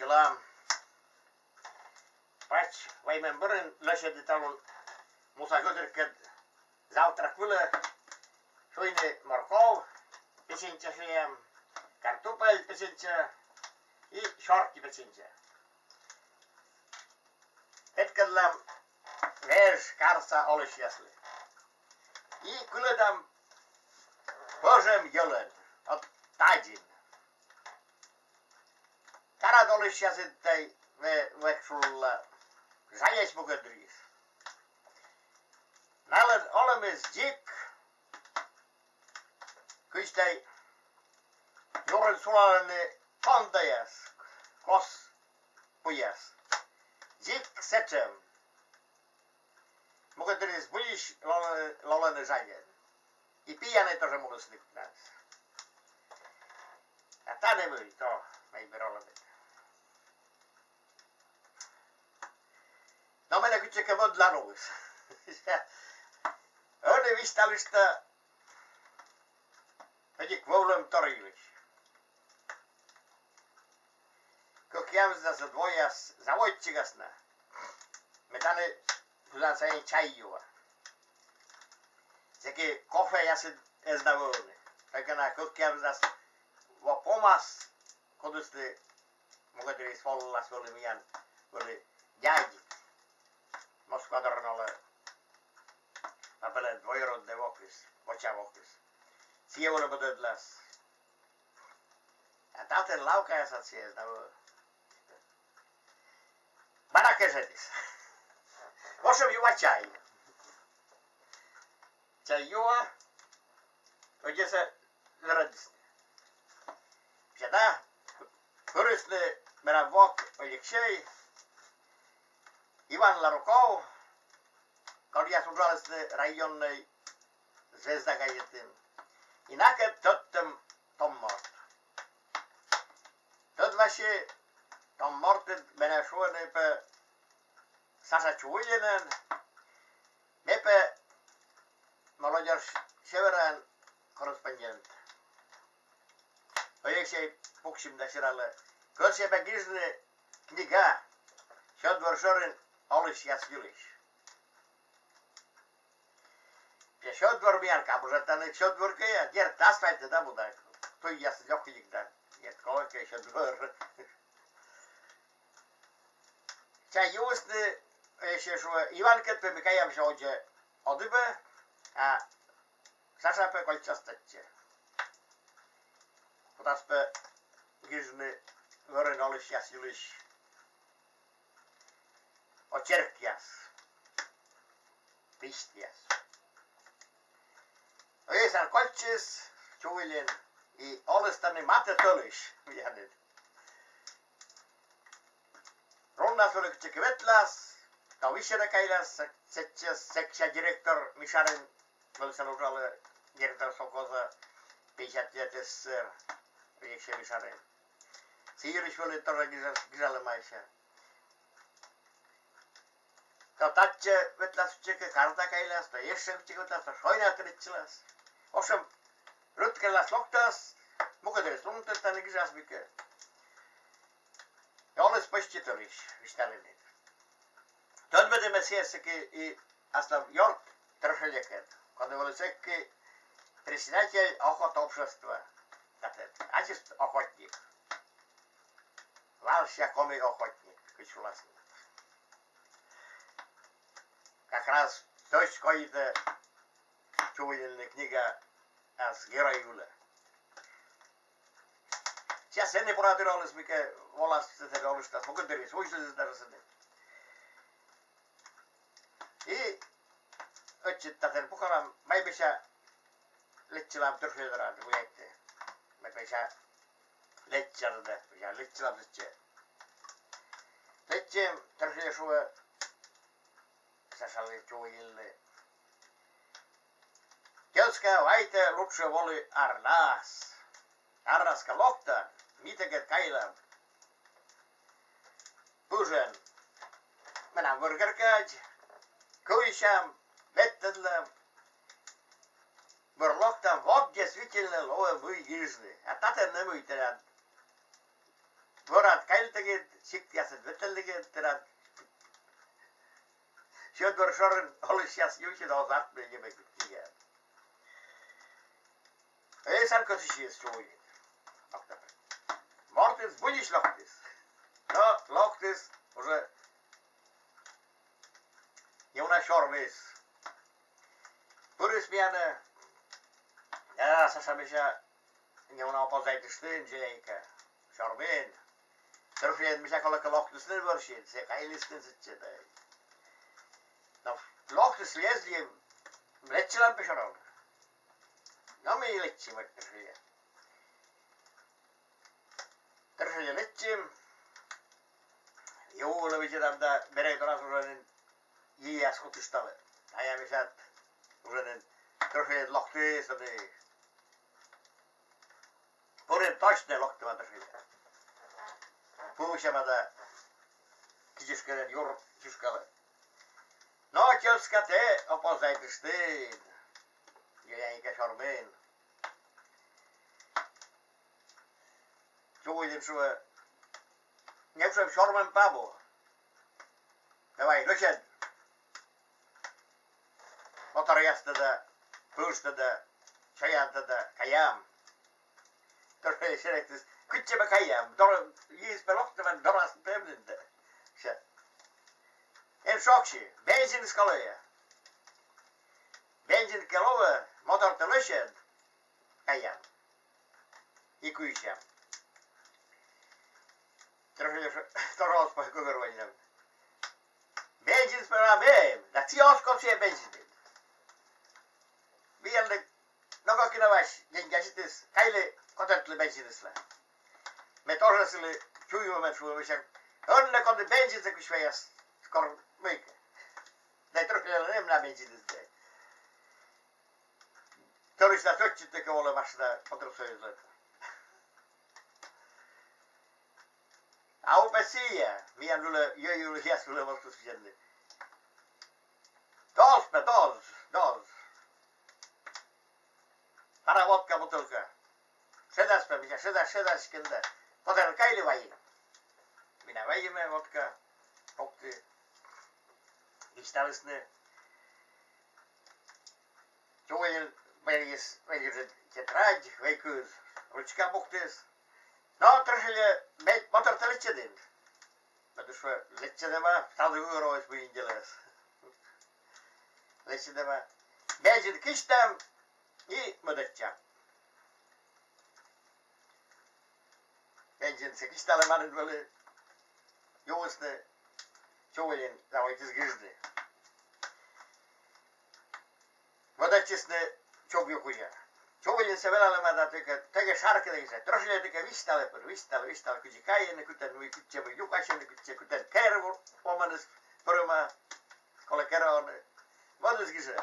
Чела. Пач, ваймен бұрын лөшеді талын Musa götürked завтрак было, шойны морков, печенье шеем, картофель печенье и шорки печенье. Hetkellä vez karsa olisi jäsli. I kyllädam Bożem jölen, od tajin. Karat olisi jäsittäi veksulla zajes mukedriis. Näillä olemis jik, kystai juuren sulallinen kantajas, kos pujas. Jik setem. Mukedriis pujish lolene zajen. I pijane to, že mogu sliknat. A ta ne byli, to najbierole byli. No mene kytsekä mod lanus. Õnne vistalista Pedik voulem torillis. Kok jämsä se dvojas zavoitsigasna. Me tänne kylän sain chaijua. Sekin kohve ja se esdavone. Aikana kok jämsä va pomas kodusti mugadris vollas oli mian oli jäjit. Moskva tornalle apelet voirod de vokis, vocha vokis. Sievole podedlas. Ja taten laukajasat sieltä. Barakesetis. Osam juo chai. Chai juo. Oye se radisne. Pjada. Korisne meidän vok oliksei. Ivan Larokov. Korjas uraliste rajonnei zvezda gajetin. I naked tottem Tom Mort. Tot właśnie Tom Morten mene šuone pe Sasa Čuvujenen. Mepe Molodjoš Severan korrespondent. Ojek się puksim da siralle. Kod se begizne kniga. Sjodvor Soren Olis Jasjulis. Ja sjodvor mianka, może ten sjodvor keja, gier tasfajte da budak. To jas jochlik da. Jet kolke sjodvor. Tja juustne się szło Iwanket pe mikajam się odzie odybe, a Sasa pe kolczastecie. Potas pe gizny Soren Olis Jasjulis. Očerkjas, pistjas. Ojesan kotsis, Čuvilin I olestani mate tölis, mitä nyt. Runnas oli kytsäkin vetlas, kauvisjana käilas, seksja direktor Misharin, välsänuralle direktor Sokosa, pisjätjätesser, ojeksja Misharin. Siiris oli torre gisallemaisia. Tatche vetlas tšeke karta käilas, ta ješem tšekotas, ta šoinat ritselas. Osam rutkelas loktas, mukaderes luntetan igisas mikä. Ja oles postitoriš, vistalinen. Tad vedeme siessäkin I asta York trofeljeket, kad oli sekki presidentje ohot общества. Tatet, ačist ochotnik. Valsja komi ochotnik, kysulasni. Как раз точка это чувственная книга с героя Юля. Сейчас я не проверял, сколько волос это роллы, что сколько дыры, свойства даже. И отчет татер пухарам, майбиша летчилам турфедрад, уйте. Майбиша летчарда, я летчилам зачем. Летчем турфешуа. Сашали чуille. Kelska vaite lukse voli arlas. Arraska loktan, miteget kailam. Pusen. Mennään vurgerkaj. Kuisham, vettedlam. Vur loktan vodjes vitille loe vui gizne. Ja taten ne muitelen. Vurat kail tegid, siktiaset vetelligid, terän. Sieltä sorren olisi jas juuri taas arpeen ja mekut kiel. Ei sarkoisi siis suojit. Martins budis loktis. No, loktis, ose Jona Shorvis. Puris miane. Ja, sasamisha Jona oppositestin jeikä. Shorvin. Terfien missä kolleka loktistin vorsin, se kailistin sitten. No, loktis liesli Letsilän pesharon. No, me letsi terfien. Terfien letsi. Joulu visidamda meretorasuuden JS kotistalle. Ajamisat usein terfien loktis oli. Purin toisten loktivan terfien. Puhuisemata kijiskelen jur syskalle. No, kjelska te oppositestin. Ja eikä sormeen. Suuitin sua. Nepsem sormen pabo. Ja vai lösen. Motoriastada, puustada, shayantada, kajam. Torre selektis. Kutsema kajam. Jiis peloktavan doras pemninde. En shoksi. Benzin skaloja. Benzin kelove. Motorta lösen. Kajam. Ikuisjam. Torospa kuvervanina. Benzin spela beem. Da tiosko sie benzin. Vielä nokakina vas. Jenkäsitis. Kaile kotetli bensinisla. Me torresille sujuvamen sujuvamen. Onne konti bensinse kusvejas. Skor myike. Ne torresille nemna bensinista. Torista sotsitteko olemassa potrosöjylöitä. Aupesia. Mien yle jöjyly hieskulle vastus jänne. Dos. Para vodka butylka. Sedäspä mikä sedäs kentä. Poten kaili vaji. Minä väjimme vodka. Kokti. Istalisne. Joel veljes tetraj veikus. Rutska buktis. No, tršelje motorta letjedin. Protože letjedema, tady euro je svůj děles. Letjedema. Běžit kyštem i modeča. Běžit se kyštale manet veli. Jousne. Čovelin, zavojte z gizdy. Modečisne čobju kuja. Čovelin se velalema tege šarke tegise. Trošilje tege vistale, kuji kaijene, kuten nui kutsemme jukasjene, kuten kervu omanes pörma, kolle kerone. Modus gise.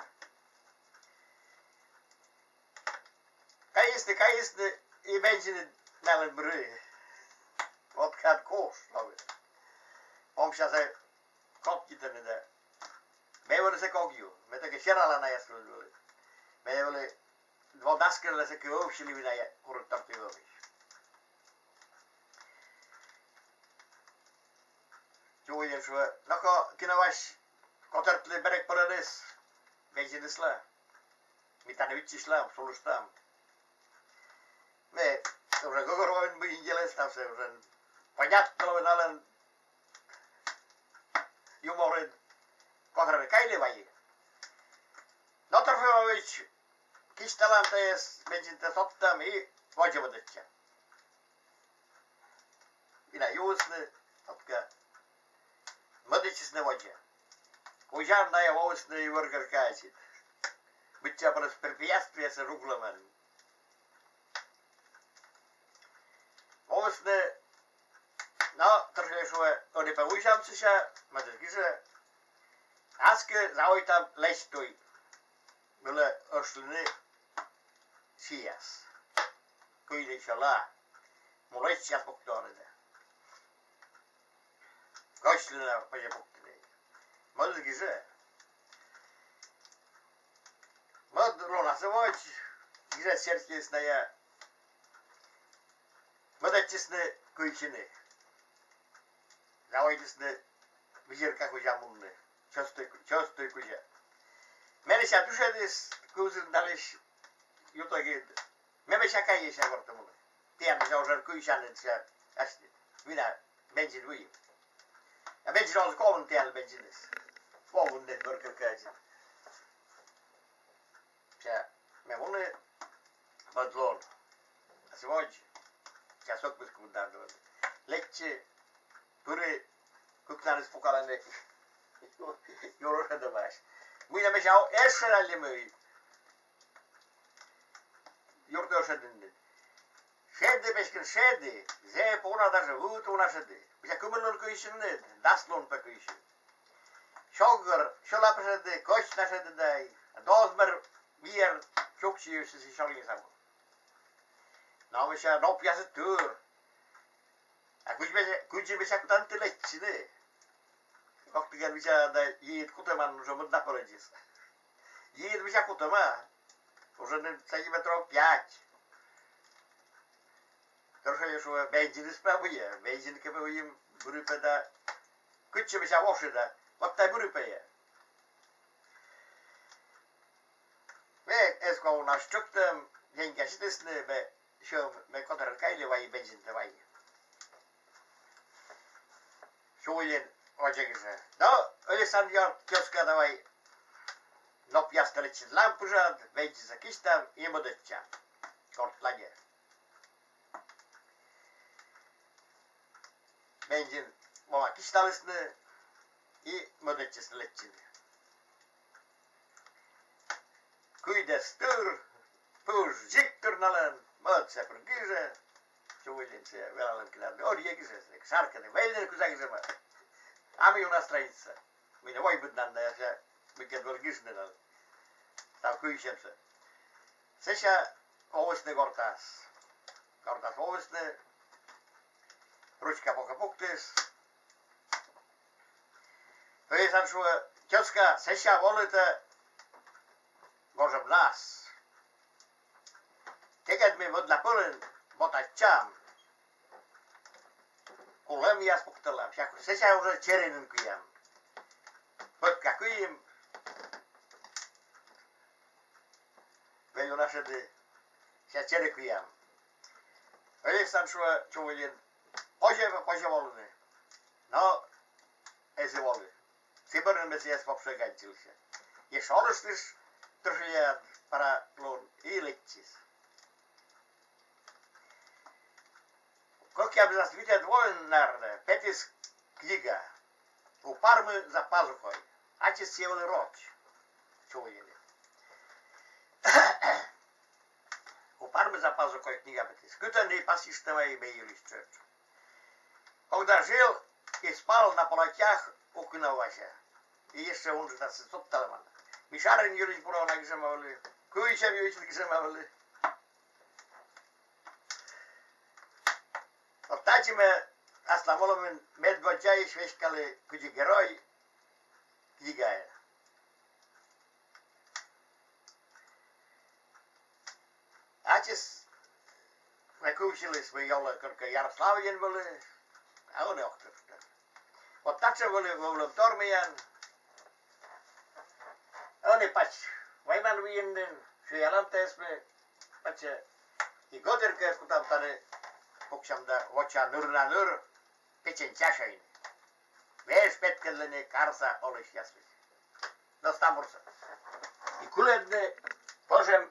Kaijiste, i benzine nällen bry. Vodkat koos, lovi. Omsja se kotkitene de. Me ei ole se kogju. Me tege sieralana jäskulle. Me ei ole dvodaskerle se kövsili minä kuruttarti övis. Juojen sua. Noko kina vas kotartli berek paledes. Bensinisla. Mitä ne vitsisla, sulustam. Me uran kokoroin mihinjelesta se uran pajattelevan alen jumorin kotarne kailivaji. Notarfiovic kistalantees bensintä sottaami i voijavodetja. Minä juusne, otka modichisne voidja. Kujanna ja vousne i vörgerkäisit. Mitkä paras per piastriassa ruglaman. Vousne, no, tarvitsee onipa uisamsissa, mä kysä. Äsken rauita leistui. Mulle oslini sijas. Kuili shala. Mulla itsijät puktoonita. Koslina paja puktini. Mulle kysä. Mulle lunassa voit. Kysä serkisnä ja. Mulle itsisne kuitsini. Ja oidisne vizirka kuja munne. Chostoi kuja. Menisä tysedis kuusin dalis jotakin. Me käy se kortta mulle. Tiedän, se on se kuisan, että se ästi. Minä bensin viin. Ja bensin on se kolmen tiellä bensinis. Kolmen korkeakäisin. Se me munne vadlon. Se voi. Se sokkus kuntaan tuolla. Lecce puri kuknanis fukalainen juurusentavaisi. Minä me saa esserälle möi. Juurteosentinen. Sede pesken sede. Se punata se vuutuna sede. Mitä kymmenlun kysynyt. Daslun pe kysy. Sugar, sulapa sede, kosta sede dai. Dosmer vier tjuksius si sjolin samu. No me saa nopja se tur. Ja kuitenkin me saa kutantti letsine. Kohtikin me saa jiit kuteman se mut napolitissa. Jiit me saa kutemaan. Уже такие метро 5. Короче, что бензин справує. Бензин купуємо групи да. Кучимося вошида. Вот та групи. Ми еска у нас чуктем деньги ситисне бе що ми контракайли вай бензин давай. Шойлен очегисе. Да, Александр Кёска давай. No piasteletsin lampusat, veitsensä kistää ja modetsia. Kort laje. Bensin oma kistallisne i modetsis letsin. Kuides tur, puus jikturnalen, modse per kyse. Suullin se velalan kilärde orjekise, sarkane velden kusakisema. Ami una straitsa. Minä voiputnanda ja se mikä tuolla kysnedal. Tää on kysyämssä. Sesä oviste kortaas. Kortaas oviste. Ruska poka puktis. Höjsan sua kioska sesä volite gorzem nas. Teked me vodla pulen botat cham. Kullem jas puktella. Sesä on se cherinen kujam. Potka kujim. Vei una sede. Se cerekujem. Alistan šuo čuvalin. Pože volne. No, ezi voli. Sibarın mesiyes popşegancil se. Jeş oluştis trošiljan para lon ilikcis. Kokjam zas vitet volnarne. Petis kniga. U parmy za pazuchoj. Acis sjevoli roč. Čuvalin. У пармы за пазухой книга бетис. Кутанный пассистова и беюлищет. Когда жил и спал на полотях у Куновася. И еще он же нас сопталман. Мишарин юлич бурал на гизамавли. Куичам юлич на гизамавли. Вот тачиме асламоломен медгоджай швешкали куди герой книгая. Atjes, wij koosjes bij alle kerken Jaroslavien willen, ook nog terug. Wat dat ze willen dormien, ook niet pas. Wij waren weer in de Sjeland me, pas je, die goderke kutam tane, ook sam da, wat je nur, pitchen tjashain. Wees petkelene karsa alles jasvis. Dat staat morse. Die kuledne, požem